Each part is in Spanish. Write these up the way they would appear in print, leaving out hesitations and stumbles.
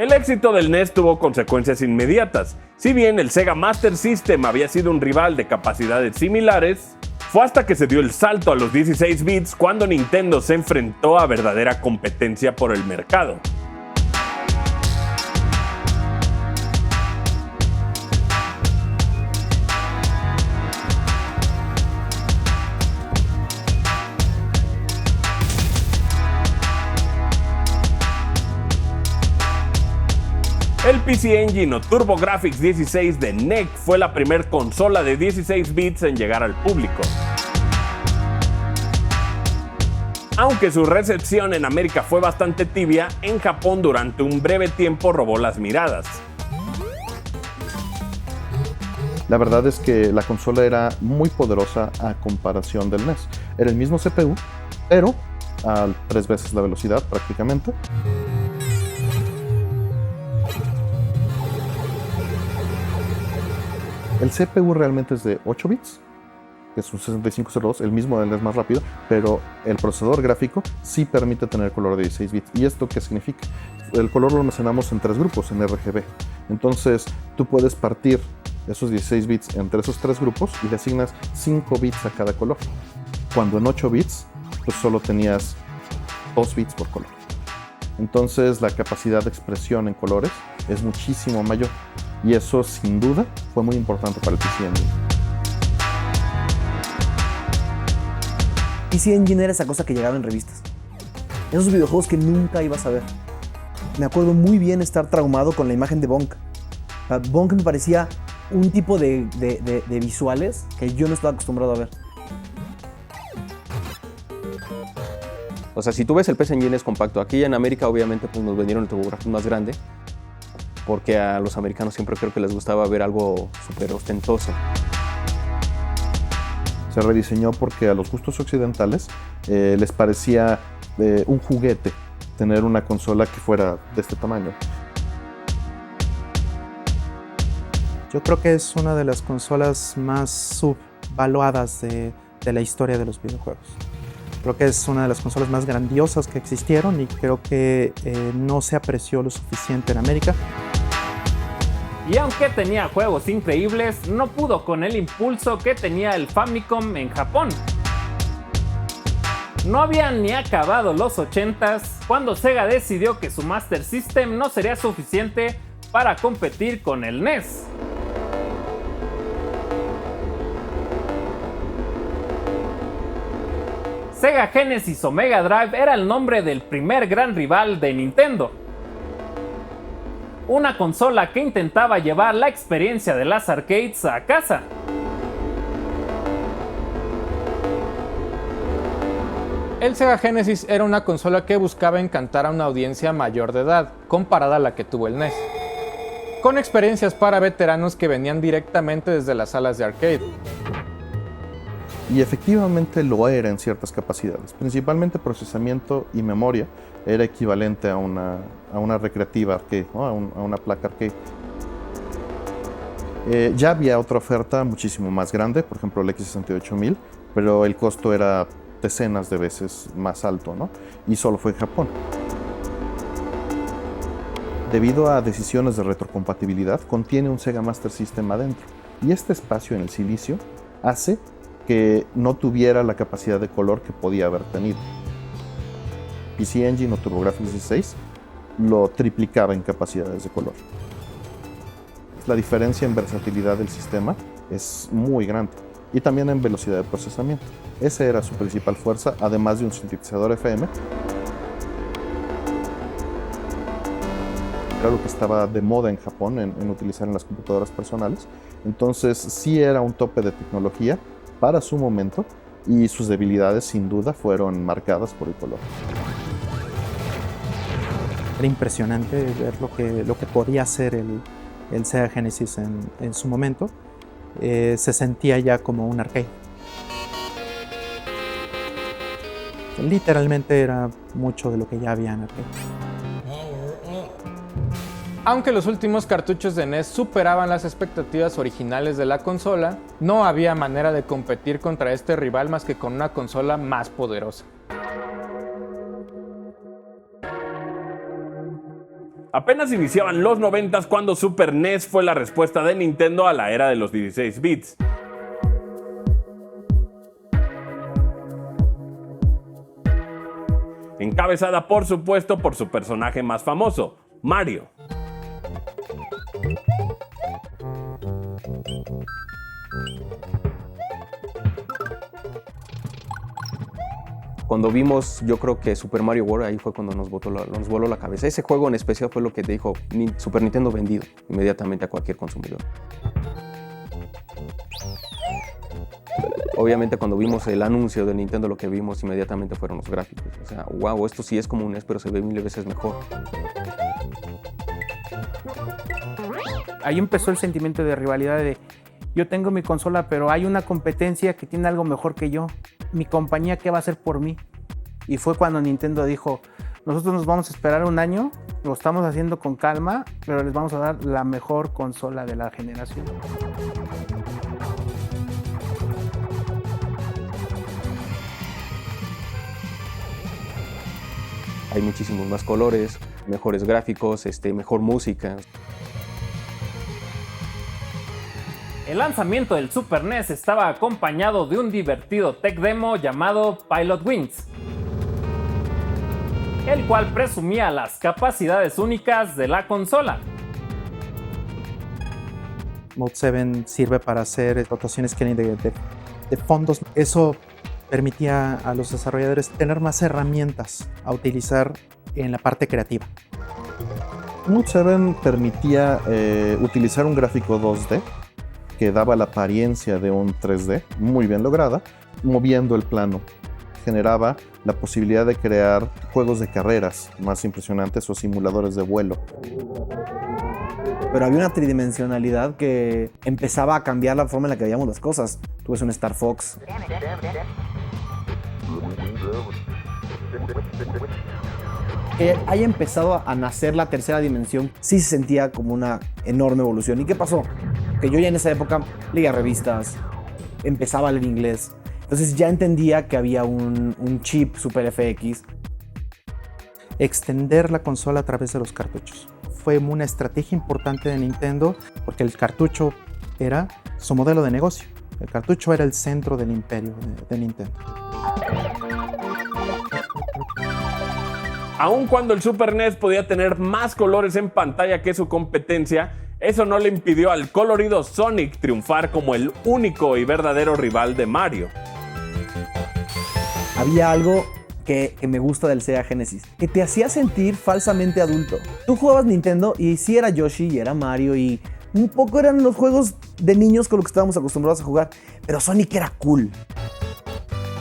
El éxito del NES tuvo consecuencias inmediatas. Si bien el Sega Master System había sido un rival de capacidades similares, fue hasta que se dio el salto a los 16 bits cuando Nintendo se enfrentó a verdadera competencia por el mercado. El PC Engine o TurboGrafx 16 de NEC fue la primera consola de 16 bits en llegar al público. Aunque su recepción en América fue bastante tibia, en Japón durante un breve tiempo robó las miradas. La verdad es que la consola era muy poderosa a comparación del NES. Era el mismo CPU, pero a 3 veces la velocidad prácticamente. El CPU realmente es de 8 bits, que es un 6502, el mismo del NES más rápido, pero el procesador gráfico sí permite tener color de 16 bits. ¿Y esto qué significa? El color lo almacenamos en 3 grupos, en RGB. Entonces, tú puedes partir esos 16 bits entre esos 3 grupos y le asignas 5 bits a cada color. Cuando en 8 bits, pues solo tenías 2 bits por color. Entonces, la capacidad de expresión en colores es muchísimo mayor. Y eso, sin duda, fue muy importante para el PC Engine. PC Engine era esa cosa que llegaba en revistas. Esos videojuegos que nunca ibas a ver. Me acuerdo muy bien estar traumado con la imagen de Bonk. Bonk me parecía un tipo de visuales que yo no estaba acostumbrado a ver. O sea, si tú ves el PC Engine es compacto. Aquí en América obviamente pues nos vendieron el TurboGrafx más grande, porque a los americanos siempre creo que les gustaba ver algo súper ostentoso. Se rediseñó porque a los gustos occidentales les parecía un juguete tener una consola que fuera de este tamaño. Yo creo que es una de las consolas más subvaluadas de la historia de los videojuegos. Creo que es una de las consolas más grandiosas que existieron y creo que no se apreció lo suficiente en América. Y aunque tenía juegos increíbles, no pudo con el impulso que tenía el Famicom en Japón. No habían ni acabado los 80s cuando Sega decidió que su Master System no sería suficiente para competir con el NES. Sega Genesis o Mega Drive era el nombre del primer gran rival de Nintendo. Una consola que intentaba llevar la experiencia de las arcades a casa. El Sega Genesis era una consola que buscaba encantar a una audiencia mayor de edad, comparada a la que tuvo el NES, con experiencias para veteranos que venían directamente desde las salas de arcade. Y efectivamente lo era en ciertas capacidades, principalmente procesamiento y memoria. Era equivalente a una recreativa arcade, ¿no? a una placa arcade. Ya había otra oferta muchísimo más grande, por ejemplo el X68000, pero el costo era decenas de veces más alto, ¿no? Y solo fue en Japón. Debido a decisiones de retrocompatibilidad, contiene un Sega Master System adentro. Y este espacio en el silicio hace que no tuviera la capacidad de color que podía haber tenido. PC Engine o TurboGrafx 16 lo triplicaba en capacidades de color. La diferencia en versatilidad del sistema es muy grande y también en velocidad de procesamiento. Esa era su principal fuerza, además de un sintetizador FM. Era algo que estaba de moda en Japón en utilizar en las computadoras personales. Entonces sí era un tope de tecnología para su momento y sus debilidades sin duda fueron marcadas por el color. Era impresionante ver lo que podía hacer el Sega Genesis en su momento. Se sentía ya como un arcade. Literalmente era mucho de lo que ya había en arcade. Aunque los últimos cartuchos de NES superaban las expectativas originales de la consola, no había manera de competir contra este rival más que con una consola más poderosa. Apenas iniciaban los 90s cuando Super NES fue la respuesta de Nintendo a la era de los 16 bits. Encabezada por supuesto por su personaje más famoso, Mario. Cuando vimos, yo creo que Super Mario World, ahí fue cuando nos voló la cabeza. Ese juego en especial fue lo que dijo Super Nintendo vendido inmediatamente a cualquier consumidor. Obviamente cuando vimos el anuncio de Nintendo, lo que vimos inmediatamente fueron los gráficos. O sea, wow, esto sí es como un NES, pero se ve 1000 veces mejor. Ahí empezó el sentimiento de rivalidad de yo tengo mi consola, pero hay una competencia que tiene algo mejor que yo. Mi compañía, ¿qué va a hacer por mí? Y fue cuando Nintendo dijo, nosotros nos vamos a esperar un año, lo estamos haciendo con calma, pero les vamos a dar la mejor consola de la generación. Hay muchísimos más colores, mejores gráficos, mejor música. El lanzamiento del Super NES estaba acompañado de un divertido tech demo llamado Pilot Wings, el cual presumía las capacidades únicas de la consola. Mode 7 sirve para hacer rotaciones de fondos. Eso permitía a los desarrolladores tener más herramientas a utilizar en la parte creativa. Mode 7 permitía utilizar un gráfico 2D que daba la apariencia de un 3D muy bien lograda, moviendo el plano. Generaba la posibilidad de crear juegos de carreras más impresionantes o simuladores de vuelo. Pero había una tridimensionalidad que empezaba a cambiar la forma en la que veíamos las cosas. Tú ves un Star Fox. Que haya empezado a nacer la tercera dimensión, sí se sentía como una enorme evolución. ¿Y qué pasó? Que yo ya en esa época leía revistas, empezaba a leer inglés. Entonces ya entendía que había un chip Super FX. Extender la consola a través de los cartuchos. Fue una estrategia importante de Nintendo porque el cartucho era su modelo de negocio. El cartucho era el centro del imperio de Nintendo. Aun cuando el Super NES podía tener más colores en pantalla que su competencia, eso no le impidió al colorido Sonic triunfar como el único y verdadero rival de Mario. Había algo que me gusta del Sega Genesis, que te hacía sentir falsamente adulto. Tú jugabas Nintendo y sí era Yoshi y era Mario y un poco eran los juegos de niños con los que estábamos acostumbrados a jugar, pero Sonic era cool.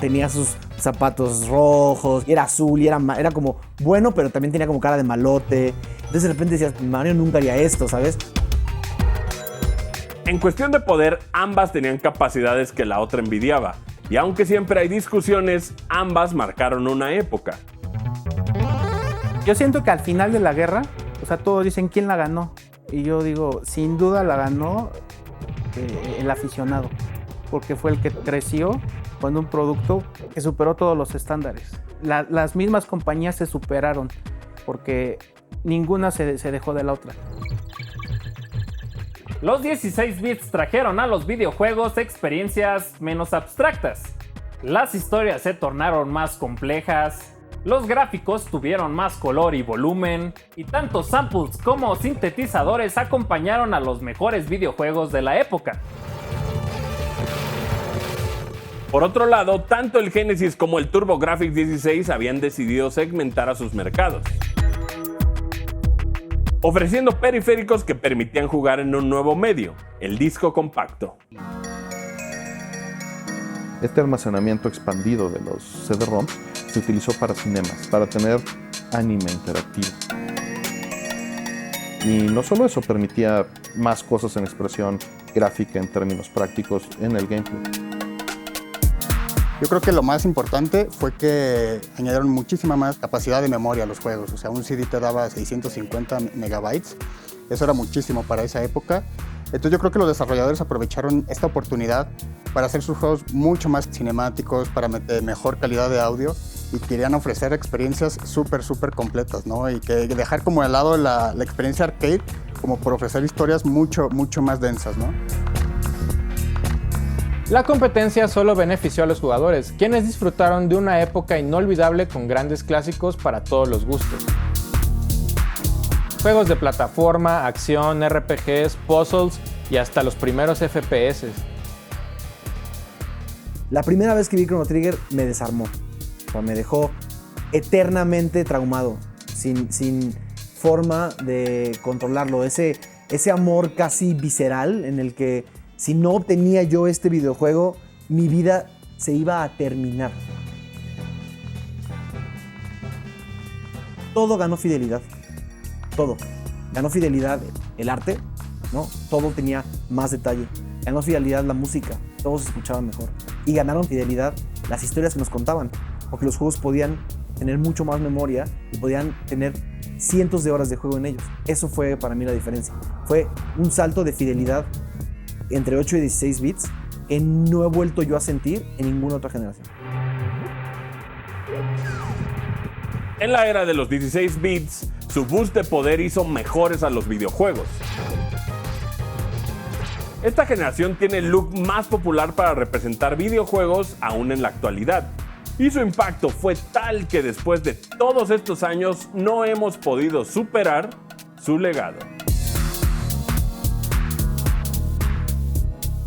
Tenía sus zapatos rojos, y era azul y era como bueno, pero también tenía como cara de malote. Entonces de repente decías, Mario nunca haría esto, ¿sabes? En cuestión de poder, ambas tenían capacidades que la otra envidiaba. Y aunque siempre hay discusiones, ambas marcaron una época. Yo siento que al final de la guerra, o sea, todos dicen quién la ganó. Y yo digo, sin duda la ganó el aficionado, porque fue el que creció con un producto que superó todos los estándares. Las mismas compañías se superaron, porque ninguna se dejó de la otra. Los 16 bits trajeron a los videojuegos experiencias menos abstractas. Las historias se tornaron más complejas, los gráficos tuvieron más color y volumen, y tanto samples como sintetizadores acompañaron a los mejores videojuegos de la época. Por otro lado, tanto el Genesis como el TurboGrafx 16 habían decidido segmentar a sus mercados, ofreciendo periféricos que permitían jugar en un nuevo medio, el disco compacto. Este almacenamiento expandido de los CD-ROM se utilizó para cinemas, para tener anime interactivo. Y no solo eso, permitía más cosas en expresión gráfica en términos prácticos en el gameplay. Yo creo que lo más importante fue que añadieron muchísima más capacidad de memoria a los juegos. O sea, un CD te daba 650 megabytes. Eso era muchísimo para esa época. Entonces yo creo que los desarrolladores aprovecharon esta oportunidad para hacer sus juegos mucho más cinemáticos, para meter mejor calidad de audio. y querían ofrecer experiencias súper completas, ¿no? Y que dejar como de lado la experiencia arcade como por ofrecer historias mucho más densas, ¿no? La competencia solo benefició a los jugadores, quienes disfrutaron de una época inolvidable con grandes clásicos para todos los gustos. Juegos de plataforma, acción, RPGs, puzzles y hasta los primeros FPS. La primera vez que vi Chrono Trigger me desarmó. O sea, me dejó eternamente traumado, sin forma de controlarlo. Ese amor casi visceral en el que si no obtenía yo este videojuego, mi vida se iba a terminar. Todo ganó fidelidad. Todo. Ganó fidelidad el arte, ¿no? Todo tenía más detalle. Ganó fidelidad la música, todo se escuchaba mejor. Y ganaron fidelidad las historias que nos contaban, porque los juegos podían tener mucho más memoria y podían tener cientos de horas de juego en ellos. Eso fue para mí la diferencia. Fue un salto de fidelidad entre 8 y 16 bits que no he vuelto yo a sentir en ninguna otra generación. En la era de los 16 bits, su boost de poder hizo mejores a los videojuegos. Esta generación tiene el look más popular para representar videojuegos aún en la actualidad. Y su impacto fue tal que después de todos estos años no hemos podido superar su legado.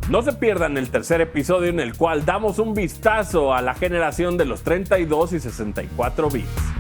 No se pierdan el tercer episodio en el cual damos un vistazo a la generación de los 32 y 64 bits.